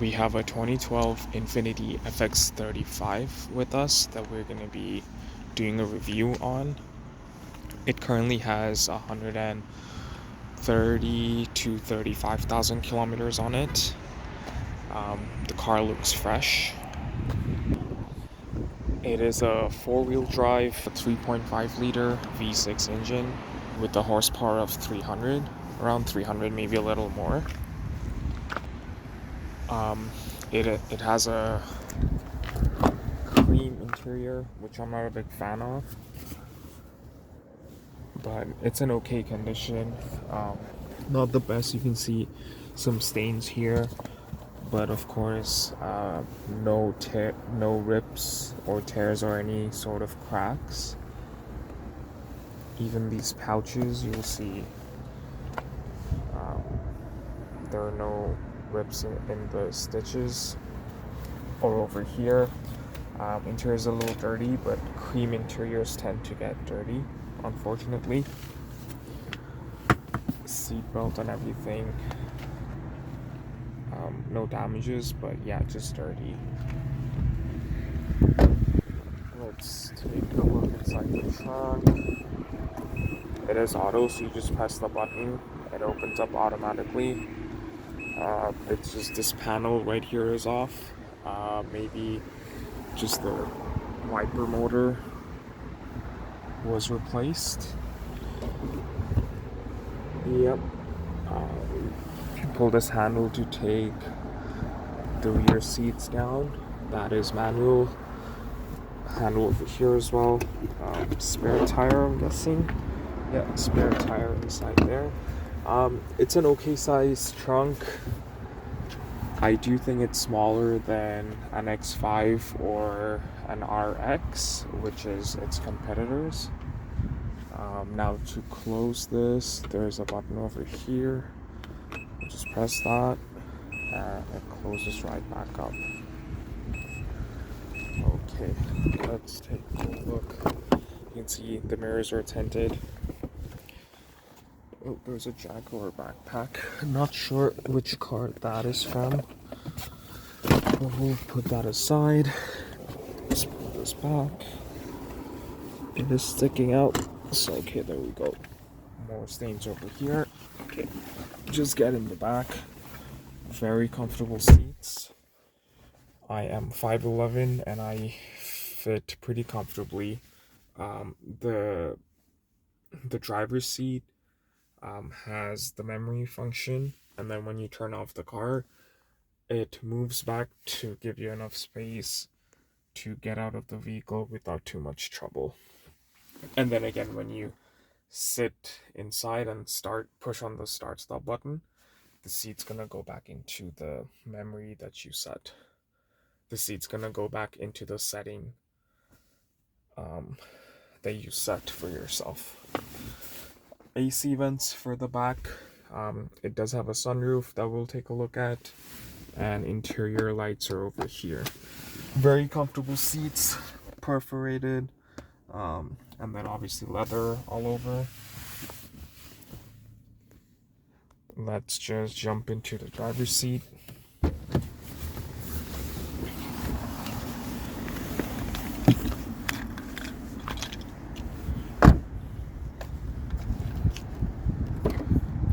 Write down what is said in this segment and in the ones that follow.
We have a 2012 Infiniti FX 35 with us that we're going to be doing a review on. It currently has 130 to 35,000 kilometers on it. The car looks fresh. It is a four-wheel drive, 3.5 liter V6 engine with a horsepower of 300, around 300, maybe a little more. It has a cream interior, which I'm not a big fan of, but it's in okay condition. Not the best. You can see some stains here, but of course, no rips or tears or any sort of cracks. Even these pouches, you'll see there are no rips in the stitches or over here. Interior is a little dirty, but cream interiors tend to get dirty, unfortunately. Seatbelt and everything, no damages, but yeah, just dirty. Let's take a look inside the trunk. It is auto, so you just press the button, it opens up automatically. It's just this panel right here is off. Maybe just the wiper motor was replaced. Yep. Pull this handle to take the rear seats down. That is manual. Handle over here as well. Spare tire, I'm guessing. Yeah, spare tire inside there. It's an okay size trunk. I do think it's smaller than an X5 or an RX, which is its competitors. Now to close this, there's a button over here. Just press that and it closes right back up. Okay, let's take a look. You can see the mirrors are tinted. Oh, there's a Jaguar backpack. I'm not sure which car that is from. We'll put that aside. Let's pull this back. It is sticking out. So, okay, there we go. More stains over here. Okay, just get in the back. Very comfortable seats. I am 5'11" and I fit pretty comfortably. The driver's seat has the memory function, and then when you turn off the car, it moves back to give you enough space to get out of the vehicle without too much trouble. And then again, when you sit inside and push on the start stop button, the seat's gonna go back into the memory that you set. The seat's gonna go back into the setting that you set for yourself. AC vents for the back. It does have a sunroof that we'll take a look at, and interior lights are over here. Very comfortable seats, perforated, and then obviously leather all over. Let's just jump into the driver's seat.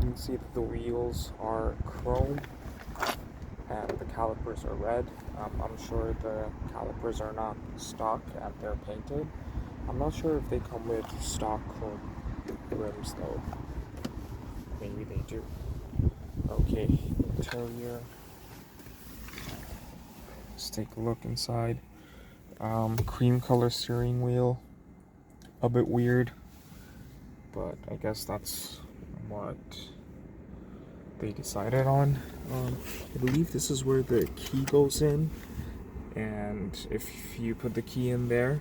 You can see that the wheels are chrome and the calipers are red. I'm sure the calipers are not stock and they're painted. I'm not sure if they come with stock chrome rims though. Maybe they do. Okay, interior. Let's take a look inside. Cream color steering wheel. A bit weird, but I guess that's what they decided on. I believe this is where the key goes in, and if you put the key in there,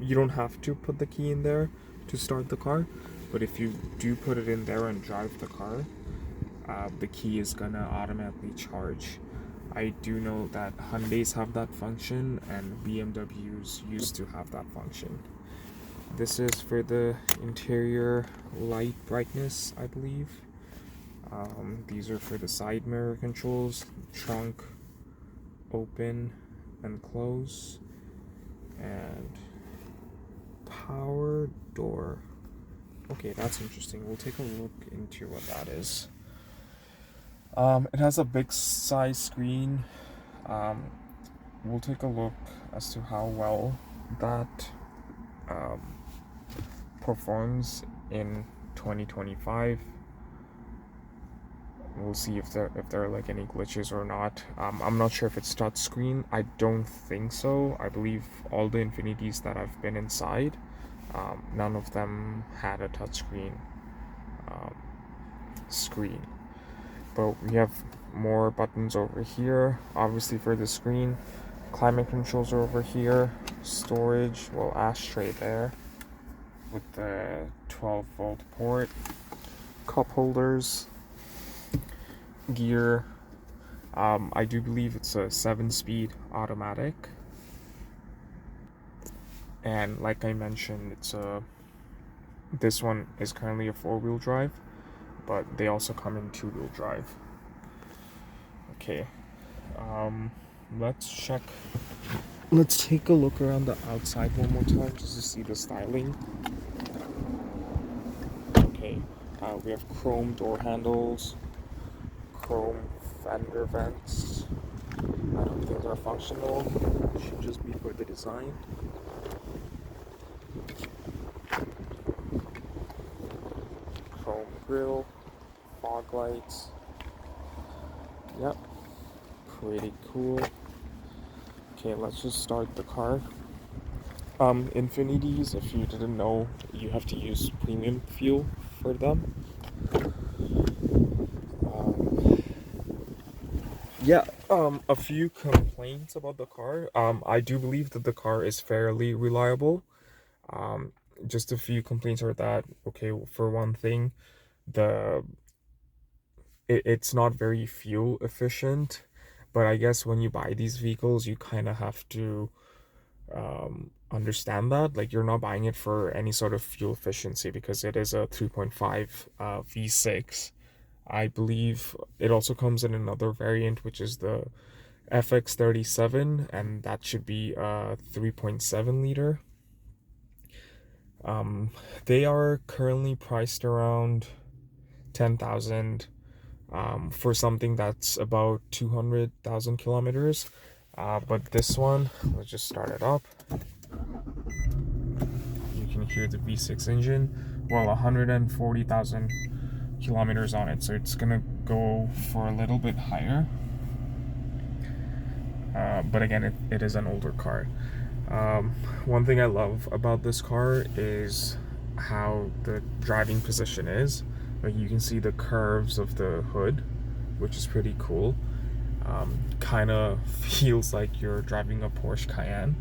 you don't have to put the key in there to start the car, but if you do put it in there and drive the car, the key is gonna automatically charge. I do know that Hyundais have that function and BMWs used to have that function. This is for the interior light brightness, I believe. These are for the side mirror controls, trunk, open and close, and power door. Okay, that's interesting. We'll take a look into what that is. It has a big size screen. We'll take a look as to how well that performs in 2025. We'll see if there are like any glitches or not. I'm not sure if it's touch screen. I don't think so. I believe all the Infinitis that I've been inside, none of them had a touchscreen screen. But we have more buttons over here, obviously for the screen. Climate controls are over here. Storage, well, ashtray there with the 12-volt port. Cup holders. Gear. I do believe it's a 7-speed automatic. And like I mentioned, this one is currently a 4-wheel drive, but they also come in 2-wheel drive. Okay, let's take a look around the outside one more time just to see the styling. Okay, we have chrome door handles, chrome fender vents. I don't think they're functional, it should just be for the design. Chrome grille, fog lights. Yep, pretty cool. Okay, let's just start the car. Infinitis, if you didn't know, you have to use premium fuel for them. A few complaints about the car. I do believe that the car is fairly reliable. Just a few complaints are that, okay, for one thing, it's not very fuel efficient, but I guess when you buy these vehicles, you kind of have to understand that, like, you're not buying it for any sort of fuel efficiency because it is a 3.5 V6. I believe it also comes in another variant, which is the FX37, and that should be a 3.7 liter. They are currently priced around 10,000 for something that's about 200,000 kilometers. But this one, let's just start it up. You can hear the V6 engine. Well, 140,000 kilometers on it, so it's gonna go for a little bit higher. But again, it is an older car. One thing I love about this car is how the driving position is. Like, you can see the curves of the hood, which is pretty cool. Kind of feels like you're driving a Porsche Cayenne.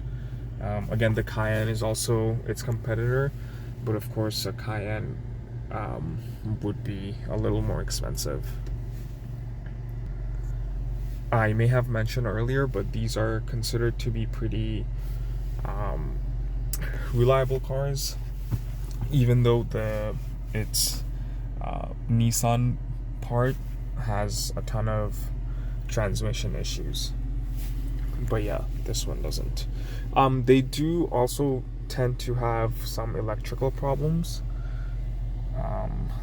Again, the Cayenne is also its competitor, but of course a Cayenne would be a little more expensive. I may have mentioned earlier, but these are considered to be pretty reliable cars, even though its Nissan part has a ton of transmission issues. But yeah, this one doesn't. They do also tend to have some electrical problems.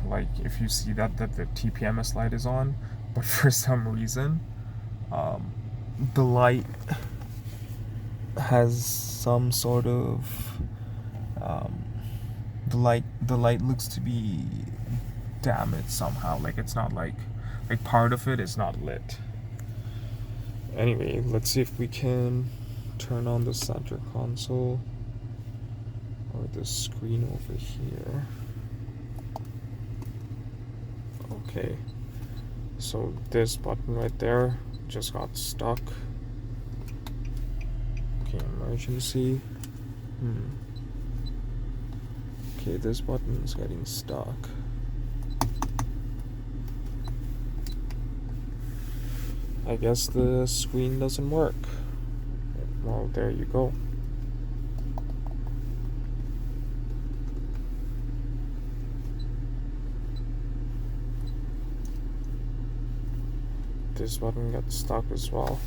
Like, if you see that the TPMS light is on, but for some reason the light has some sort of the light looks to be damaged somehow. Like, it's not like part of it is not lit. Anyway, let's see if we can turn on the center console or the screen over here. Okay, so this button right there just got stuck. Okay, emergency. Okay, this button is getting stuck. I guess the screen doesn't work. Well, there you go. This button got stuck as well.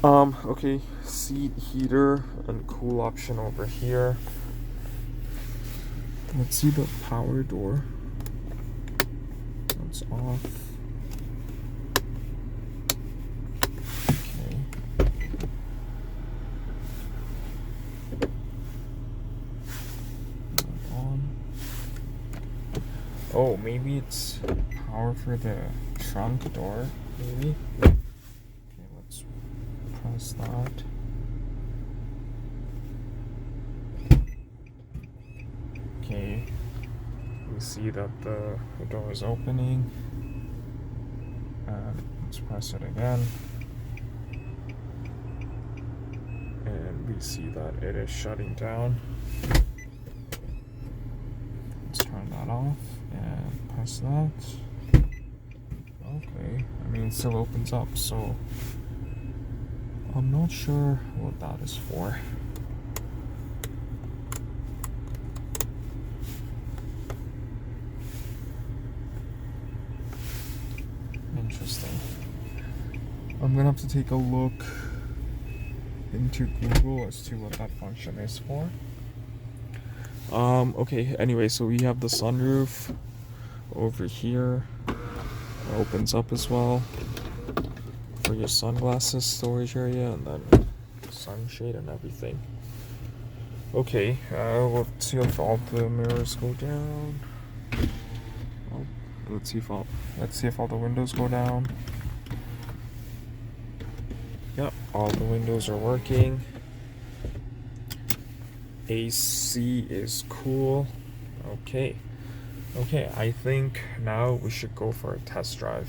Okay, seat heater and cool option over here. Let's see the power door. That's off. Okay. On. Oh, maybe it's power for the trunk door, maybe? Okay, let's press that. Okay, we see that the door is opening. And let's press it again. And we see that it is shutting down. Let's turn that off and press that. Okay, I mean, it still opens up, so I'm not sure what that is for. Interesting. I'm gonna have to take a look into Google as to what that function is for. Okay, anyway, so we have the sunroof over here. It opens up as well for your sunglasses storage area, and then sunshade and everything. Okay, let's see if all the mirrors go down. Oh, let's see if all the windows go down. Yep, all the windows are working. AC is cool. Okay, I think now we should go for a test drive.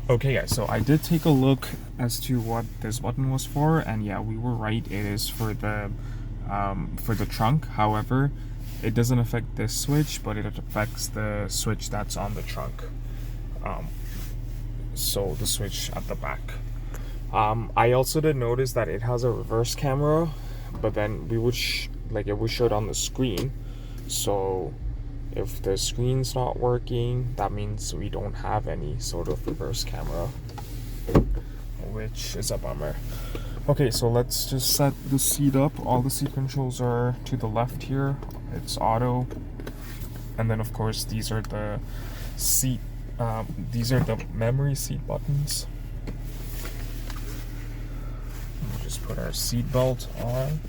Okay guys, so I did take a look as to what this button was for, and yeah, we were right, it is for the trunk. However, it doesn't affect this switch, but it affects the switch that's on the trunk. So the switch at the back. I also did notice that it has a reverse camera, but then it would show it on the screen. So if the screen's not working, that means we don't have any sort of reverse camera, which is a bummer. Okay, so let's just set the seat up. All the seat controls are to the left here. It's auto, and then of course these are the memory seat buttons. We'll just put our seat belt on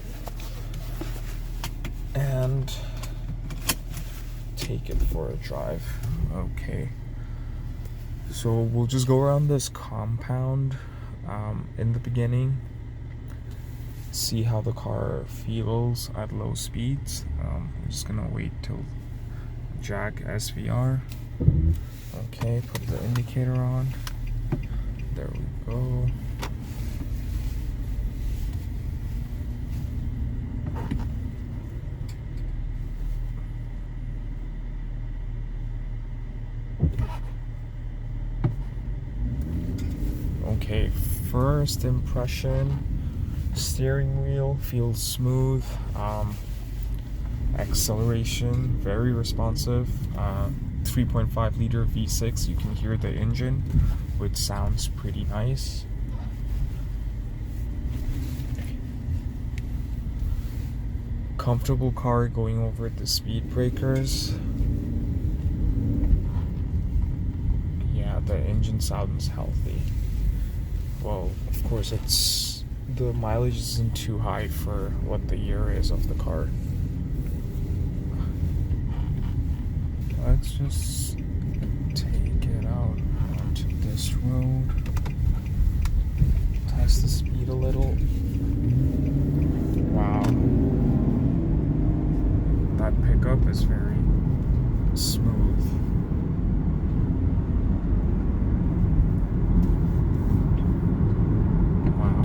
and take it for a drive. Okay, so we'll just go around this compound in the beginning, see how the car feels at low speeds. I'm just gonna wait till jack SVR. Okay, put the indicator on. There we go. Okay, first impression, steering wheel feels smooth. Acceleration, very responsive. 3.5 liter V6, you can hear the engine, which sounds pretty nice. Comfortable car going over the speed breakers. Yeah, the engine sounds healthy. Well, of course, the mileage isn't too high for what the year is of the car. Let's just take it out onto this road. Test the speed a little. Wow. That pickup is very smooth. Wow.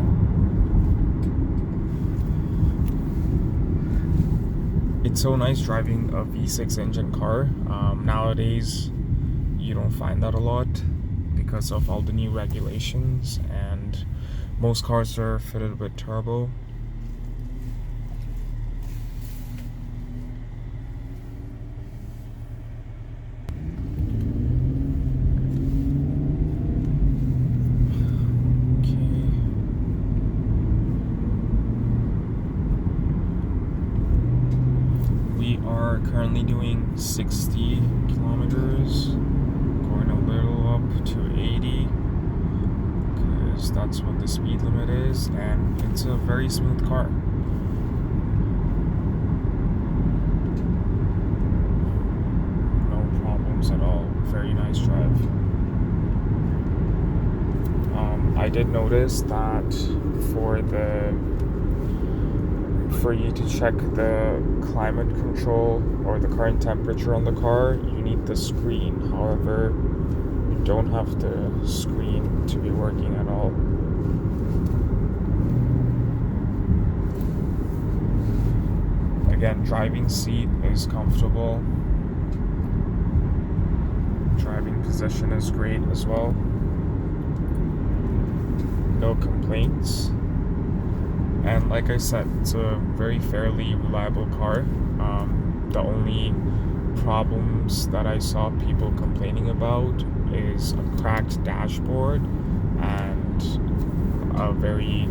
It's so nice driving a V6 engine car. Nowadays, you don't find that a lot because of all the new regulations, and most cars are fitted with turbo. doing 60 kilometers, going a little up to 80, because that's what the speed limit is, and it's a very smooth car. No problems at all. Very nice drive. I did notice that for you to check the climate control or the current temperature on the car, you need the screen. However, you don't have the screen to be working at all. Again, driving seat is comfortable. Driving position is great as well. No complaints. And like I said, it's a very fairly reliable car. The only problems that I saw people complaining about is a cracked dashboard and a very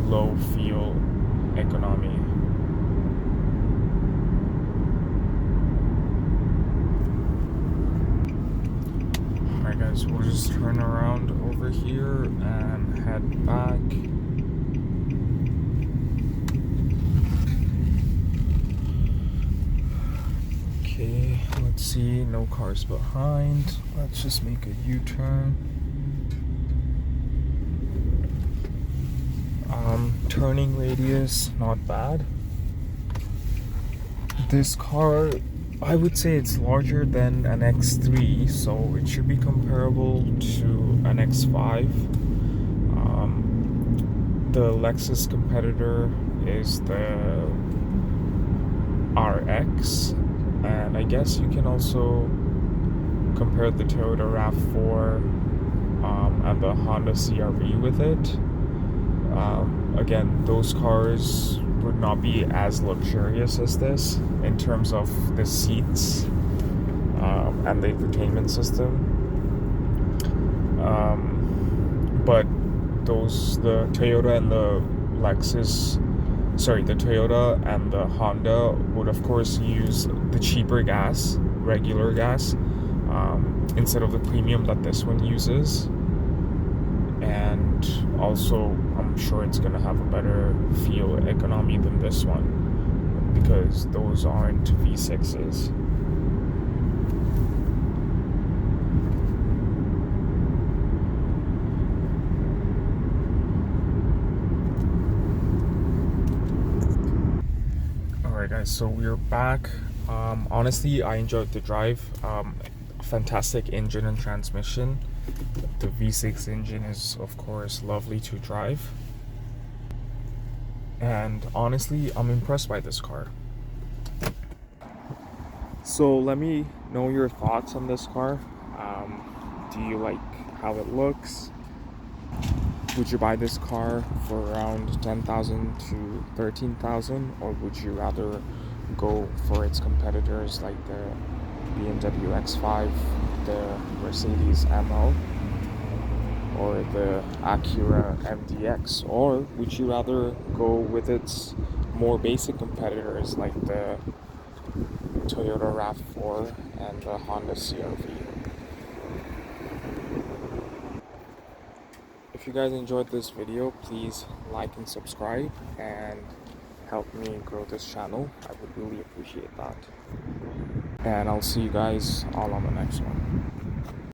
low fuel economy. Alright guys, we'll just turn around over here and head back. Okay, let's see, no cars behind. Let's just make a U-turn. Turning radius, not bad. This car, I would say it's larger than an X3, so it should be comparable to an X5. The Lexus competitor is the RX, and I guess you can also compare the Toyota RAV4 and the Honda CR-V with it. Again, those cars would not be as luxurious as this in terms of the seats and the entertainment system. But the Toyota and the the Toyota and the Honda would of course use the cheaper gas, regular gas, instead of the premium that this one uses. And also, I'm sure it's gonna have a better fuel economy than this one, because those aren't V6s. Alright guys, so we're back. Honestly, I enjoyed the drive. Fantastic engine and transmission. The V6 engine is of course lovely to drive, and honestly I'm impressed by this car. So let me know your thoughts on this car. Do you like how it looks? Would you buy this car for around 10,000 to 13,000, or would you rather go for its competitors like the BMW X5, the Mercedes ML, or the Acura MDX? Or would you rather go with its more basic competitors like the Toyota RAV4 and the Honda CR-V? If you guys enjoyed this video, please like and subscribe and help me grow this channel. I would really appreciate that. And I'll see you guys all on the next one.